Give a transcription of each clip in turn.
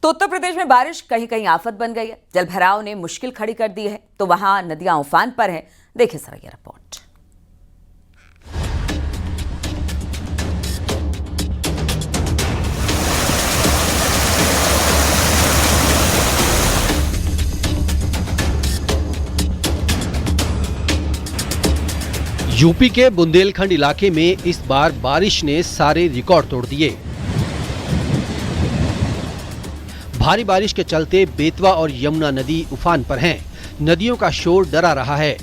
तो उत्तर प्रदेश में बारिश कहीं कहीं आफत बन गई है। जलभराव ने मुश्किल खड़ी कर दी है, तो वहां नदियां उफान पर हैं। देखिए जरा ये रिपोर्ट। यूपी के बुंदेलखंड इलाके में इस बार बारिश ने सारे रिकॉर्ड तोड़ दिए। भारी बारिश के चलते बेतवा और यमुना नदी उफान पर हैं। नदियों का शोर डरा रहा है।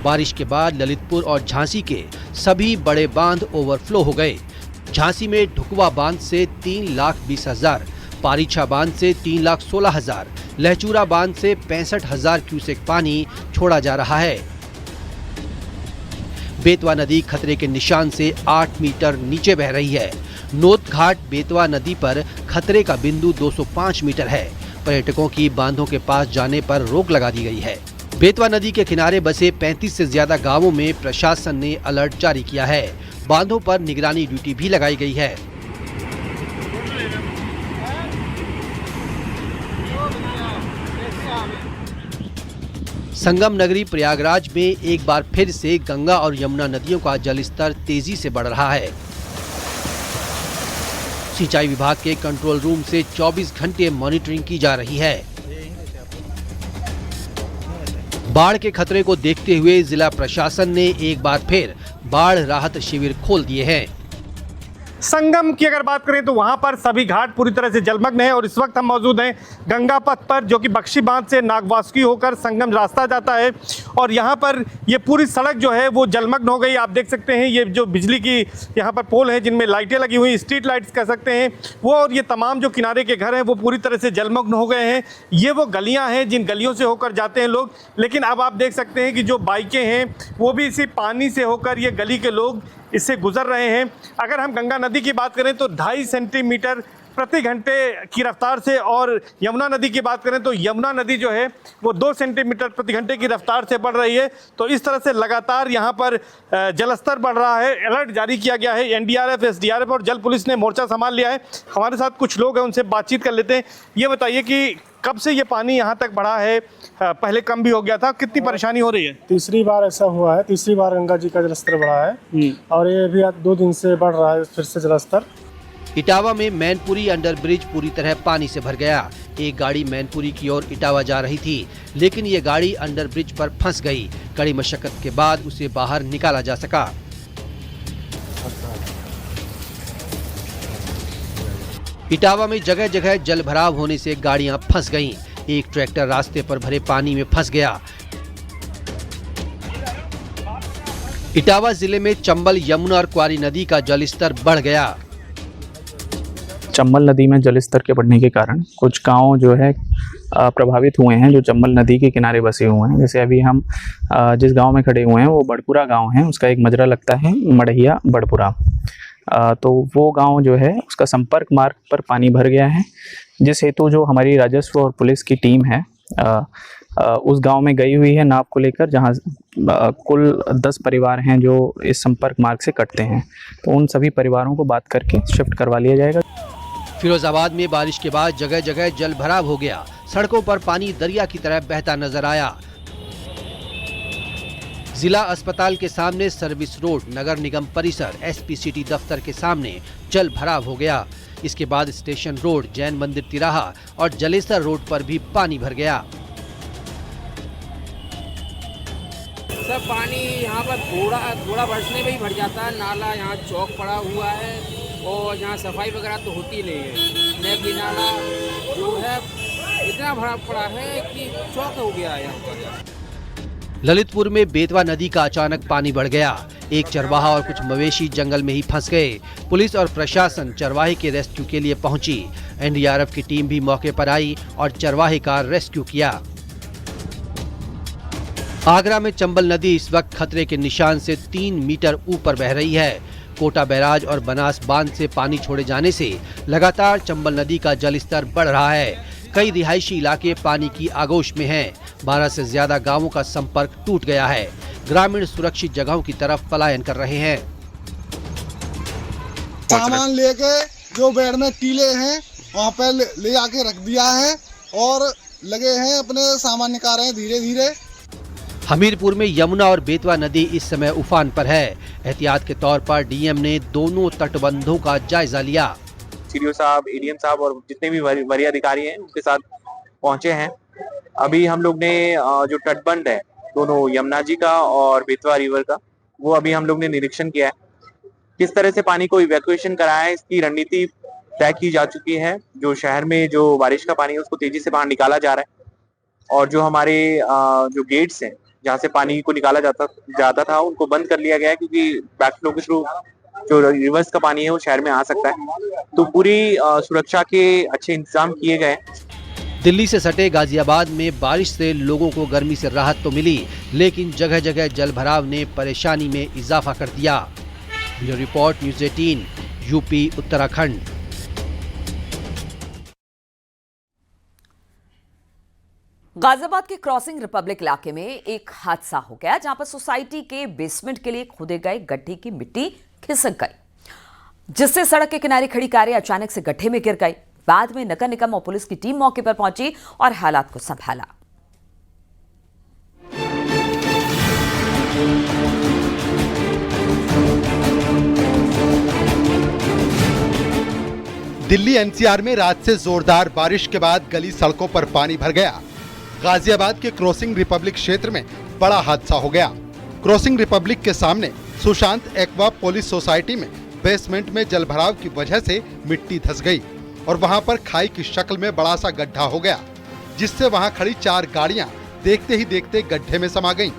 बारिश के बाद ललितपुर और झांसी के सभी बड़े बांध ओवरफ्लो हो गए। झांसी में ढुकवा बांध से 3,20,000, पारीछा बांध से 3,16,000, लहचूरा बांध से 65,000 क्यूसेक पानी छोड़ा जा रहा है। बेतवा नदी खतरे के निशान से 8 मीटर नीचे बह रही है। नोत घाट बेतवा नदी पर खतरे का बिंदु 205 मीटर है। पर्यटकों की बांधों के पास जाने पर रोक लगा दी गई है। बेतवा नदी के किनारे बसे 35 से ज्यादा गांवों में प्रशासन ने अलर्ट जारी किया है। बांधों पर निगरानी ड्यूटी भी लगाई गई है। संगम नगरी प्रयागराज में एक बार फिर से गंगा और यमुना नदियों का जलस्तर तेजी से बढ़ रहा है। सिंचाई विभाग के कंट्रोल रूम से 24 घंटे मॉनिटरिंग की जा रही है। बाढ़ के खतरे को देखते हुए जिला प्रशासन ने एक बार फिर बाढ़ राहत शिविर खोल दिए हैं। संगम की अगर बात करें तो वहां पर सभी घाट पूरी तरह से जलमग्न है और इस वक्त हम मौजूद हैं गंगा पथ पर, जो कि बख्शी बांध से नागवासुकी होकर संगम रास्ता जाता है। और यहां पर ये पूरी सड़क जो है वो जलमग्न हो गई। आप देख सकते हैं ये जो बिजली की यहां पर पोल है जिनमें लाइटें लगी हुई, स्ट्रीट लाइट्स कह सकते हैं वो, और ये तमाम जो किनारे के घर हैं वो पूरी तरह से जलमग्न हो गए हैं। ये वो गलियाँ हैं जिन गलियों से होकर जाते हैं लोग, लेकिन अब आप देख सकते हैं कि जो बाइकें हैं वो भी इसी पानी से होकर ये गली के लोग इससे गुजर रहे हैं। अगर हम गंगा नदी की बात करें तो 2.5 सेंटीमीटर प्रति घंटे की रफ्तार से, और यमुना नदी की बात करें तो यमुना नदी जो है वो 2 सेंटीमीटर प्रति घंटे की रफ्तार से बढ़ रही है। तो इस तरह से लगातार यहाँ पर जलस्तर बढ़ रहा है। अलर्ट जारी किया गया है। एनडीआरएफ, एसडीआरएफ और जल पुलिस ने मोर्चा संभाल लिया है। हमारे साथ कुछ लोग हैं, उनसे बातचीत कर लेते हैं। ये बताइए कि कब से ये पानी यहाँ तक बढ़ा है? पहले कम भी हो गया था, कितनी परेशानी हो रही है? तीसरी बार ऐसा हुआ है, तीसरी बार गंगा जी का जलस्तर बढ़ा है और ये भी 2 दिन से बढ़ रहा है फिर से जलस्तर। इटावा में मैनपुरी अंडर ब्रिज पूरी तरह पानी से भर गया। एक गाड़ी मैनपुरी की ओर इटावा जा रही थी, लेकिन ये गाड़ी अंडर ब्रिज पर फंस गई। कड़ी मशक्कत के बाद उसे बाहर निकाला जा सका। इटावा में जगह जगह जल भराव होने से गाड़ियां फंस गईं। एक ट्रैक्टर रास्ते पर भरे पानी में फंस गया। इटावा जिले में चंबल, यमुना और क्वारी नदी का जलस्तर बढ़ गया। चंबल नदी में जलस्तर के बढ़ने के कारण कुछ गांव जो है प्रभावित हुए हैं, जो चंबल नदी के किनारे बसे हुए हैं। जैसे अभी हम जिस गांव में खड़े हुए हैं वो बड़पुरा गांव है, उसका एक मजरा लगता है मढ़िया बड़पुरा। तो वो गांव जो है उसका संपर्क मार्ग पर पानी भर गया है, जिस हेतु जो हमारी राजस्व और पुलिस की टीम है उस गांव में गई हुई है नाव को लेकर, जहां कुल 10 परिवार हैं जो इस संपर्क मार्ग से कटते हैं। तो उन सभी परिवारों को बात करके शिफ्ट करवा लिया जाएगा। फिरोजाबाद में बारिश के बाद जगह जगह जल भराव हो गया। सड़कों पर पानी दरिया की तरह बहता नजर आया। जिला अस्पताल के सामने सर्विस रोड, नगर निगम परिसर, एसपी सिटी दफ्तर के सामने जल भराव हो गया। इसके बाद स्टेशन रोड, जैन मंदिर तिराहा और जलेसर रोड पर भी पानी भर गया। सब पानी यहाँ पर थोड़ा बरसने में ही भर जाता है। नाला यहाँ चौक पड़ा हुआ है और यहाँ सफाई वगैरह तो होती नहीं है। नैकी नाला जो है इतना भरा पड़ा है कि चौक हो गया है यहाँ पर। ललितपुर में बेतवा नदी का अचानक पानी बढ़ गया। एक चरवाहा और कुछ मवेशी जंगल में ही फंस गए। पुलिस और प्रशासन चरवाहे के रेस्क्यू के लिए पहुंची। एनडीआरएफ की टीम भी मौके पर आई और चरवाहे का रेस्क्यू किया। आगरा में चंबल नदी इस वक्त खतरे के निशान से 3 मीटर ऊपर बह रही है। कोटा बैराज और बनास बांध से पानी छोड़े जाने से लगातार चंबल नदी का जलस्तर बढ़ रहा है। कई रिहायशी इलाके पानी की आगोश में हैं। 12 से ज्यादा गांवों का संपर्क टूट गया है। ग्रामीण सुरक्षित जगहों की तरफ पलायन कर रहे हैं। सामान लेके जो बेड में टीले हैं वहाँ पे ले आके रख दिया है और लगे हैं अपने सामान निकाल रहे हैं धीरे धीरे। हमीरपुर में यमुना और बेतवा नदी इस समय उफान पर है। एहतियात के तौर पर डीएम ने दोनों तटबंधों का जायजा लिया। सीडीओ साहब, एडीएम साहब और जितने भी वरीय अधिकारी हैं उनके साथ पहुंचे हैं। अभी हम लोग ने जो तटबंध है दोनों यमुना जी का और बेतवा रिवर का, वो अभी हम लोग ने निरीक्षण किया है। किस तरह से पानी को इवैक्यूएशन कराया है इसकी रणनीति तय की जा चुकी है। जो शहर में जो बारिश का पानी है उसको तेजी से बाहर निकाला जा रहा है और जो हमारे जो गेट्स हैं जहाँ से पानी को निकाला जाता था उनको बंद कर लिया गया है, क्योंकि बैकफ्लो के थ्रू जो रिवर्स का पानी है वो शहर में आ सकता है। तो पूरी सुरक्षा के अच्छे इंतजाम किए गए। दिल्ली से सटे गाजियाबाद में बारिश से लोगों को गर्मी से राहत तो मिली, लेकिन जगह जगह जलभराव ने परेशानी में इजाफा कर दिया। Bureau report, news 18, UP Uttarakhand. Ghaziabad के क्रॉसिंग रिपब्लिक इलाके में एक हादसा हो गया, जहां पर सोसाइटी के बेसमेंट के लिए खोदे गए गड्ढे की मिट्टी खिसक गई, जिससे सड़क के किनारे खड़ी कारें अचानक से गड्ढे में गिर गई। बाद में नगर निगम और पुलिस की टीम मौके पर पहुंची और हालात को संभाला। दिल्ली एनसीआर में रात से जोरदार बारिश के बाद गली सड़कों पर पानी भर गया। गाजियाबाद के क्रॉसिंग रिपब्लिक क्षेत्र में बड़ा हादसा हो गया। क्रॉसिंग रिपब्लिक के सामने सुशांत एक्वा पुलिस सोसाइटी में बेसमेंट में जलभराव की वजह से मिट्टी धंस गई और वहां पर खाई की शक्ल में बड़ा सा गड्ढा हो गया, जिससे वहां खड़ी 4 गाड़ियां देखते ही देखते गड्ढे में समा गईं।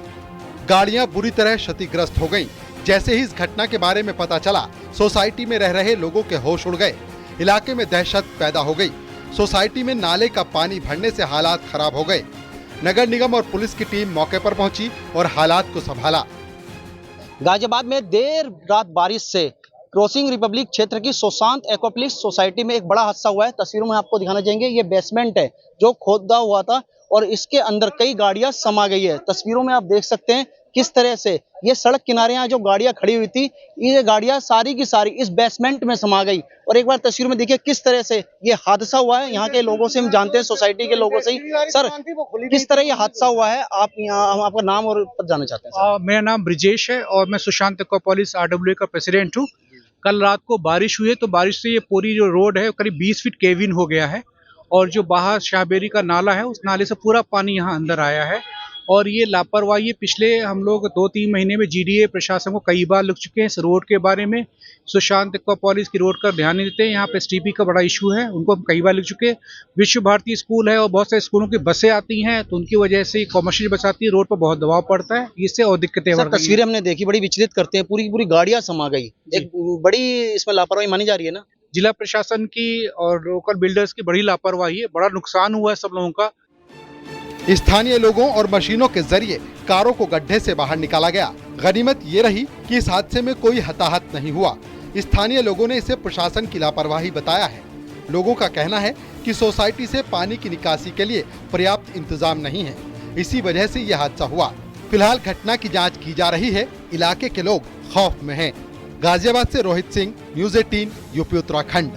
गाड़ियां बुरी तरह क्षतिग्रस्त हो गईं। जैसे ही इस घटना के बारे में पता चला, सोसाइटी में रह रहे लोगों के होश उड़ गए। इलाके में दहशत पैदा हो गई। सोसाइटी में नाले का पानी भरने से हालात खराब हो गए। नगर निगम और पुलिस की टीम मौके पर पहुंची और हालात को संभाला। गाजियाबाद में देर रात बारिश से क्रॉसिंग रिपब्लिक क्षेत्र की सुशांत एक्वाप्लिक्स सोसाइटी में एक बड़ा हादसा हुआ है। तस्वीरों में आपको दिखाना चाहेंगे, ये बेसमेंट है जो खोदा हुआ था और इसके अंदर कई गाड़ियां समा गई है। तस्वीरों में आप देख सकते हैं किस तरह से ये सड़क किनारे यहाँ जो गाड़ियां खड़ी हुई थी, ये गाड़ियां सारी की सारी इस बेसमेंट में समा गई। और एक बार तस्वीर में देखिए किस तरह से ये हादसा हुआ है। यहाँ के लोगों से हम जानते हैं, सोसाइटी के लोगों से ही। सर, किस तरह ये हादसा हुआ है? आप यहाँ, हम आपका नाम और पद जानना चाहते हैं। मेरा नाम ब्रिजेश है और मैं सुशांत एक्वापोलिस RWA का प्रेसिडेंट हूँ। कल रात को बारिश हुई है, तो बारिश से ये पूरी जो रोड है करीब 20 फीट केविन हो गया है और जो बाहर शाहबेरी का नाला है उस नाले से पूरा पानी यहाँ अंदर आया है। और ये लापरवाही पिछले हम लोग 2-3 महीने में GDA प्रशासन को कई बार लिख चुके हैं इस रोड के बारे में। सुशांत एक्वापोलिस की रोड का ध्यान नहीं देते हैं। यहाँ पे STP का बड़ा इशू है, उनको हम कई बार लिख चुके हैं। विश्व भारती स्कूल है और बहुत सारे स्कूलों की बसें आती हैं, तो उनकी वजह से कॉमर्शियल बस आती है, रोड पर बहुत दबाव पड़ता है, इससे और दिक्कतें बढ़ रही हैं। तस्वीरें हमने देखी, बड़ी विचलित करते हैं, पूरी गाड़ियां समा गई। एक बड़ी इसमें लापरवाही मानी जा रही है ना? जिला प्रशासन की और लोकल बिल्डर्स की बड़ी लापरवाही है। बड़ा नुकसान हुआ है सब लोगों का। स्थानीय लोगों और मशीनों के जरिए कारों को गड्ढे से बाहर निकाला गया। गनीमत ये रही कि इस हादसे में कोई हताहत नहीं हुआ। स्थानीय लोगों ने इसे प्रशासन की लापरवाही बताया है। लोगों का कहना है कि सोसाइटी से पानी की निकासी के लिए पर्याप्त इंतजाम नहीं है, इसी वजह से यह हादसा हुआ। फिलहाल घटना की जांच की जा रही है। इलाके के लोग खौफ में हैं। गाजियाबाद से रोहित सिंह, न्यूज़ 18, यूपी उत्तराखंड।